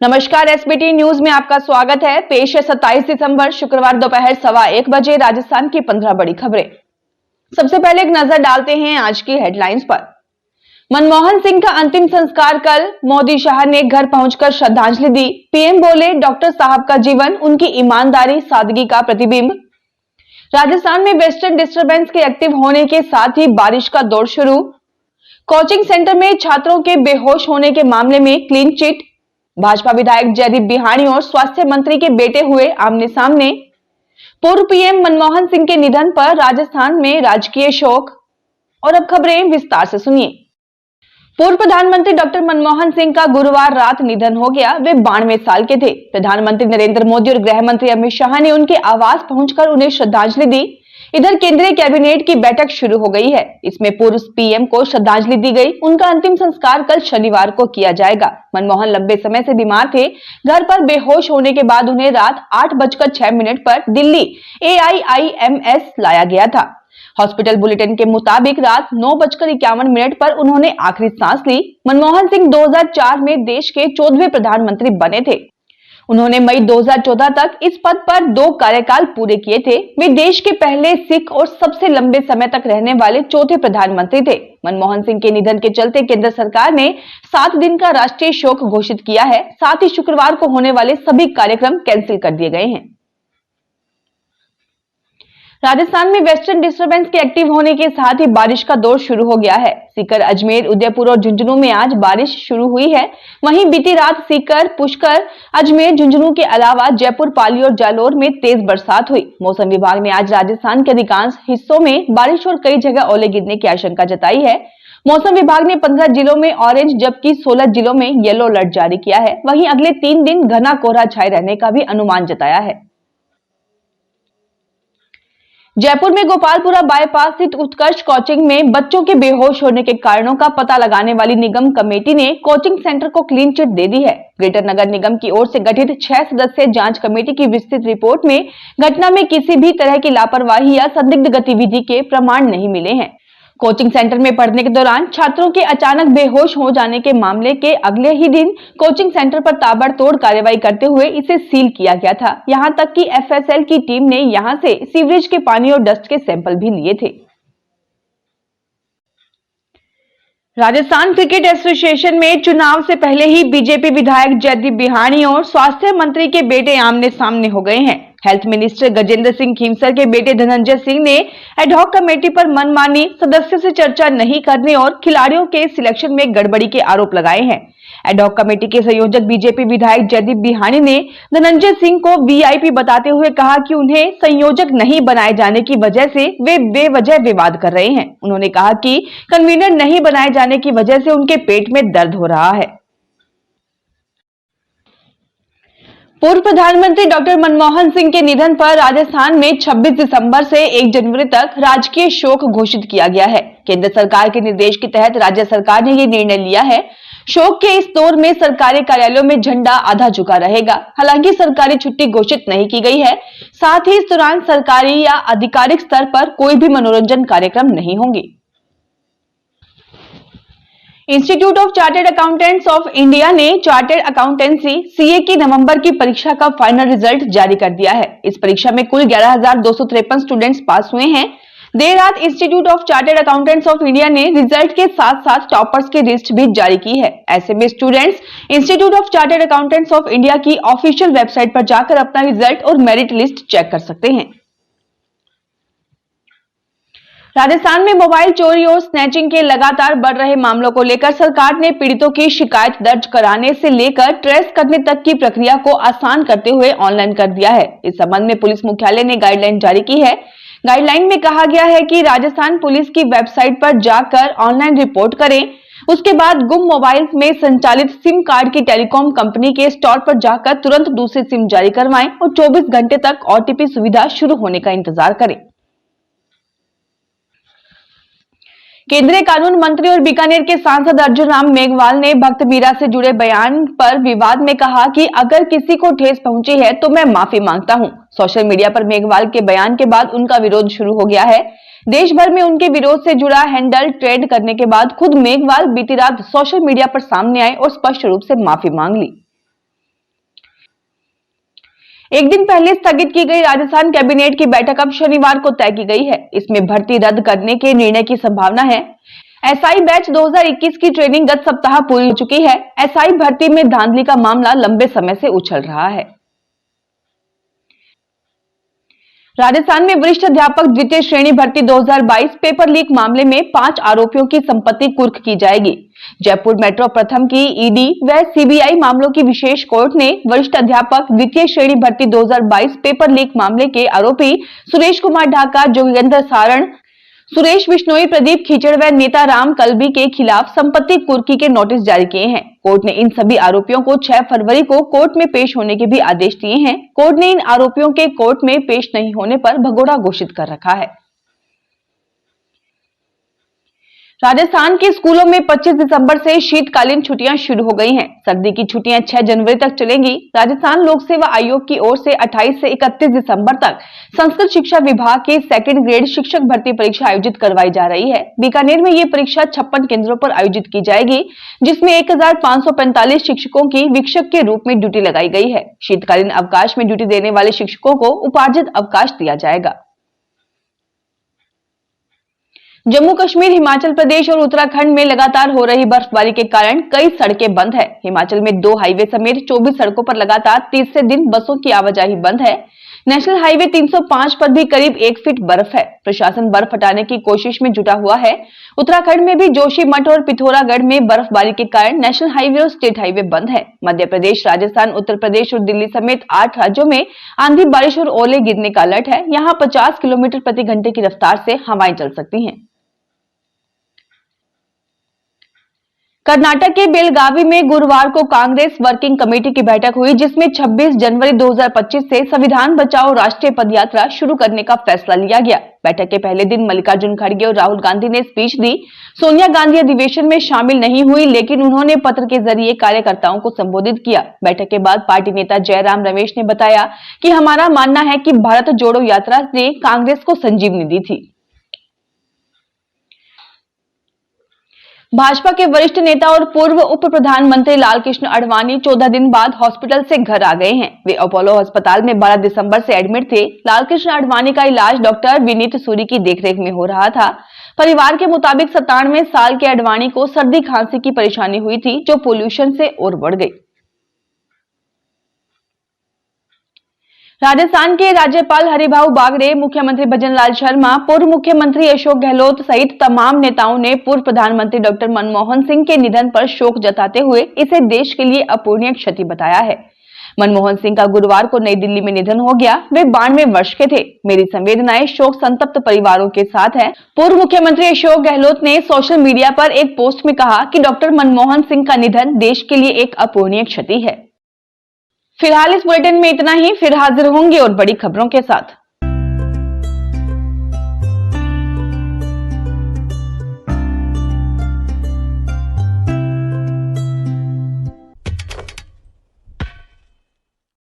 नमस्कार, SBT news में आपका स्वागत है। पेश है 27 दिसंबर शुक्रवार दोपहर 1:15 बजे राजस्थान की 15 बड़ी खबरें। सबसे पहले एक नजर डालते हैं आज की हेडलाइंस पर। मनमोहन सिंह का अंतिम संस्कार कल, मोदी शाह ने घर पहुंचकर श्रद्धांजलि दी। पीएम बोले, डॉक्टर साहब का जीवन उनकी ईमानदारी सादगी का प्रतिबिंब। राजस्थान में वेस्टर्न डिस्टर्बेंस के एक्टिव होने के साथ ही बारिश का दौर शुरू। कोचिंग सेंटर में छात्रों के बेहोश होने के मामले में क्लीन चिट। भाजपा विधायक जयदीप बिहाणी और स्वास्थ्य मंत्री के बेटे हुए आमने सामने। पूर्व पीएम मनमोहन सिंह के निधन पर राजस्थान में राजकीय शोक। और अब खबरें विस्तार से सुनिए। पूर्व प्रधानमंत्री डॉक्टर मनमोहन सिंह का गुरुवार रात निधन हो गया। वे 92 साल के थे। प्रधानमंत्री नरेंद्र मोदी और गृह मंत्री अमित शाह ने उनके आवास पहुंचकर उन्हें श्रद्धांजलि दी। इधर केंद्रीय कैबिनेट की बैठक शुरू हो गई है। इसमें पूर्व पीएम को श्रद्धांजलि दी गई। उनका अंतिम संस्कार कल शनिवार को किया जाएगा। मनमोहन लंबे समय से बीमार थे। घर पर बेहोश होने के बाद उन्हें रात 8:06 पर दिल्ली AIIMS लाया गया था। हॉस्पिटल बुलेटिन के मुताबिक रात 9:51 पर उन्होंने आखिरी सांस ली। मनमोहन सिंह 2004 में देश के 14वें प्रधानमंत्री बने थे। उन्होंने मई 2014 तक इस पद पर 2 कार्यकाल पूरे किए थे। वे देश के पहले सिख और सबसे लंबे समय तक रहने वाले चौथे प्रधानमंत्री थे। मनमोहन सिंह के निधन के चलते केंद्र सरकार ने 7 दिन का राष्ट्रीय शोक घोषित किया है। साथ ही शुक्रवार को होने वाले सभी कार्यक्रम कैंसिल कर दिए गए हैं। राजस्थान में वेस्टर्न डिस्टर्बेंस के एक्टिव होने के साथ ही बारिश का दौर शुरू हो गया है। सीकर, अजमेर, उदयपुर और झुंझुनू में आज बारिश शुरू हुई है। वहीं बीती रात सीकर, पुष्कर, अजमेर, झुंझुनू के अलावा जयपुर, पाली और जालोर में तेज बरसात हुई। मौसम विभाग ने आज राजस्थान के अधिकांश हिस्सों में बारिश और कई जगह ओले गिरने की आशंका जताई है। मौसम विभाग ने 15 जिलों में ऑरेंज जबकि 16 जिलों में येलो अलर्ट जारी किया है। वहीं अगले 3 दिन घना कोहरा छाए रहने का भी अनुमान जताया है। जयपुर में गोपालपुरा बाईपास स्थित उत्कर्ष कोचिंग में बच्चों के बेहोश होने के कारणों का पता लगाने वाली निगम कमेटी ने कोचिंग सेंटर को क्लीन चिट दे दी है। ग्रेटर नगर निगम की ओर से गठित 6 सदस्यीय जांच कमेटी की विस्तृत रिपोर्ट में घटना में किसी भी तरह की लापरवाही या संदिग्ध गतिविधि के प्रमाण नहीं मिले हैं। कोचिंग सेंटर में पढ़ने के दौरान छात्रों के अचानक बेहोश हो जाने के मामले के अगले ही दिन कोचिंग सेंटर पर ताबड़तोड़ कार्रवाई करते हुए इसे सील किया गया था। यहां तक कि FSL की टीम ने यहां से सीवरेज के पानी और डस्ट के सैंपल भी लिए थे। राजस्थान क्रिकेट एसोसिएशन में चुनाव से पहले ही बीजेपी विधायक जयदीप बिहाणी और स्वास्थ्य मंत्री के बेटे आमने सामने हो गए हैं। हेल्थ मिनिस्टर गजेंद्र सिंह खींवसर के बेटे धनंजय सिंह ने एडहॉक कमेटी पर मनमानी, सदस्यों से चर्चा नहीं करने और खिलाड़ियों के सिलेक्शन में गड़बड़ी के आरोप लगाए हैं। एडहॉक कमेटी के संयोजक बीजेपी विधायक जयदीप बिहाणी ने धनंजय सिंह को VIP बताते हुए कहा कि उन्हें संयोजक नहीं बनाए जाने की वजह से वे बेवजह विवाद कर रहे हैं। उन्होंने कहा कि कन्वीनर नहीं बनाए जाने की वजह से उनके पेट में दर्द हो रहा है। पूर्व प्रधानमंत्री डॉक्टर मनमोहन सिंह के निधन पर राजस्थान में 26 दिसंबर से 1 जनवरी तक राजकीय शोक घोषित किया गया है। केंद्र सरकार के निर्देश के तहत राज्य सरकार ने यह निर्णय लिया है। शोक के इस दौर में सरकारी कार्यालयों में झंडा आधा झुका रहेगा। हालांकि सरकारी छुट्टी घोषित नहीं की गई है। साथ ही इस दौरान सरकारी या आधिकारिक स्तर पर कोई भी मनोरंजन कार्यक्रम नहीं होंगे। Institute of chartered accountants of India ने चार्टर्ड अकाउंटेंसी CA की नवंबर की परीक्षा का फाइनल रिजल्ट जारी कर दिया है। इस परीक्षा में कुल 11,253 स्टूडेंट्स पास हुए हैं। देर रात institute of chartered accountants of India ने रिजल्ट के साथ साथ टॉपर्स की लिस्ट भी जारी की है। ऐसे में students institute of chartered accountants of India की ऑफिशियल वेबसाइट पर जाकर अपना रिजल्ट और मेरिट लिस्ट चेक कर सकते हैं। राजस्थान में मोबाइल चोरी और स्नैचिंग के लगातार बढ़ रहे मामलों को लेकर सरकार ने पीड़ितों की शिकायत दर्ज कराने से लेकर ट्रेस करने तक की प्रक्रिया को आसान करते हुए ऑनलाइन कर दिया है। इस संबंध में पुलिस मुख्यालय ने गाइडलाइन जारी की है। गाइडलाइन में कहा गया है कि राजस्थान पुलिस की वेबसाइट पर जाकर ऑनलाइन रिपोर्ट करें। उसके बाद गुम मोबाइल में संचालित सिम कार्ड की टेलीकॉम कंपनी के स्टोर पर जाकर तुरंत दूसरे सिम जारी करवाएं और 24 घंटे तक OTP सुविधा शुरू होने का इंतजार करें। केंद्रीय कानून मंत्री और बीकानेर के सांसद अर्जुन राम मेघवाल ने भक्त मीरा से जुड़े बयान पर विवाद में कहा कि अगर किसी को ठेस पहुंची है तो मैं माफी मांगता हूं। सोशल मीडिया पर मेघवाल के बयान के बाद उनका विरोध शुरू हो गया है। देश भर में उनके विरोध से जुड़ा हैंडल ट्रेंड करने के बाद खुद मेघवाल बीती रात सोशल मीडिया पर सामने आए और स्पष्ट रूप से माफी मांग ली। एक दिन पहले स्थगित की गई राजस्थान कैबिनेट की बैठक अब शनिवार को तय की गई है। इसमें भर्ती रद्द करने के निर्णय की संभावना है। एसआई बैच 2021 की ट्रेनिंग गत सप्ताह पूरी हो चुकी है। एसआई भर्ती में धांधली का मामला लंबे समय से उछल रहा है। राजस्थान में वरिष्ठ अध्यापक द्वितीय श्रेणी भर्ती 2022 पेपर लीक मामले में 5 आरोपियों की संपत्ति कुर्क की जाएगी। जयपुर मेट्रो प्रथम की ईडी व सीबीआई मामलों की विशेष कोर्ट ने वरिष्ठ अध्यापक द्वितीय श्रेणी भर्ती 2022 पेपर लीक मामले के आरोपी सुरेश कुमार ढाका, जोगेंद्र सारण, सुरेश बिश्नोई, प्रदीप खीचड़ व नेता राम कलबी के खिलाफ संपत्ति कुर्की के नोटिस जारी किए हैं। कोर्ट ने इन सभी आरोपियों को 6 फरवरी को कोर्ट में पेश होने के भी आदेश दिए हैं। कोर्ट ने इन आरोपियों के कोर्ट में पेश नहीं होने पर भगोड़ा घोषित कर रखा है। राजस्थान के स्कूलों में 25 दिसंबर से शीतकालीन छुट्टियां शुरू हो गई हैं। सर्दी की छुट्टियां 6 जनवरी तक चलेंगी। राजस्थान लोक सेवा आयोग की ओर से 28 से 31 दिसंबर तक संस्कृत शिक्षा विभाग की सेकंड ग्रेड शिक्षक भर्ती परीक्षा आयोजित करवाई जा रही है। बीकानेर में ये परीक्षा 56 केंद्रों पर आयोजित की जाएगी, जिसमें 1545 शिक्षकों की शिक्षक के रूप में ड्यूटी लगाई गई है। शीतकालीन अवकाश में ड्यूटी देने वाले शिक्षकों को उपार्जित अवकाश दिया जाएगा। जम्मू कश्मीर, हिमाचल प्रदेश और उत्तराखंड में लगातार हो रही बर्फबारी के कारण कई सड़कें बंद है। हिमाचल में 2 हाईवे समेत 24 सड़कों पर लगातार तीसरे दिन बसों की आवाजाही बंद है। नेशनल हाईवे 305 पर भी करीब 1 फीट बर्फ है। प्रशासन बर्फ हटाने की कोशिश में जुटा हुआ है। उत्तराखंड में भी जोशीमठ और पिथौरागढ़ में बर्फबारी के कारण नेशनल हाईवे और स्टेट हाईवे बंद है। मध्य प्रदेश, राजस्थान, उत्तर प्रदेश और दिल्ली समेत 8 राज्यों में आंधी, बारिश और ओले गिरने का अलर्ट है। यहाँ 50 किलोमीटर प्रति घंटे की रफ्तार से हवाएं चल सकती हैं। कर्नाटक के बेलगावी में गुरुवार को कांग्रेस वर्किंग कमेटी की बैठक हुई, जिसमें 26 जनवरी 2025 से संविधान बचाओ राष्ट्रीय पदयात्रा शुरू करने का फैसला लिया गया। बैठक के पहले दिन मल्लिकार्जुन खड़गे और राहुल गांधी ने स्पीच दी। सोनिया गांधी अधिवेशन में शामिल नहीं हुई, लेकिन उन्होंने पत्र के जरिए कार्यकर्ताओं को संबोधित किया। बैठक के बाद पार्टी नेता जयराम रमेश ने बताया कि हमारा मानना है कि भारत जोड़ो यात्रा ने कांग्रेस को संजीवनी दी थी। भाजपा के वरिष्ठ नेता और पूर्व उप प्रधानमंत्री लालकृष्ण आडवाणी 14 दिन बाद हॉस्पिटल से घर आ गए हैं। वे अपोलो अस्पताल में 12 दिसंबर से एडमिट थे। लालकृष्ण आडवाणी का इलाज डॉक्टर विनीत सूरी की देखरेख में हो रहा था। परिवार के मुताबिक 97 साल के आडवाणी को सर्दी खांसी की परेशानी हुई थी, जो पोल्यूशन से और बढ़ गई। राजस्थान के राज्यपाल हरिभाऊ बागड़े, मुख्यमंत्री भजनलाल शर्मा, पूर्व मुख्यमंत्री अशोक गहलोत सहित तमाम नेताओं ने पूर्व प्रधानमंत्री डॉक्टर मनमोहन सिंह के निधन पर शोक जताते हुए इसे देश के लिए अपूरणीय क्षति बताया है। मनमोहन सिंह का गुरुवार को नई दिल्ली में निधन हो गया। वे 92 वर्ष के थे। मेरी संवेदनाएं शोक संतप्त परिवारों के साथ है। पूर्व मुख्यमंत्री अशोक गहलोत ने सोशल मीडिया पर एक पोस्ट में कहा कि डॉक्टर मनमोहन सिंह का निधन देश के लिए एक अपूरणीय क्षति है। फिलहाल इस बुलेटिन में इतना ही। फिर हाजिर होंगे और बड़ी खबरों के साथ।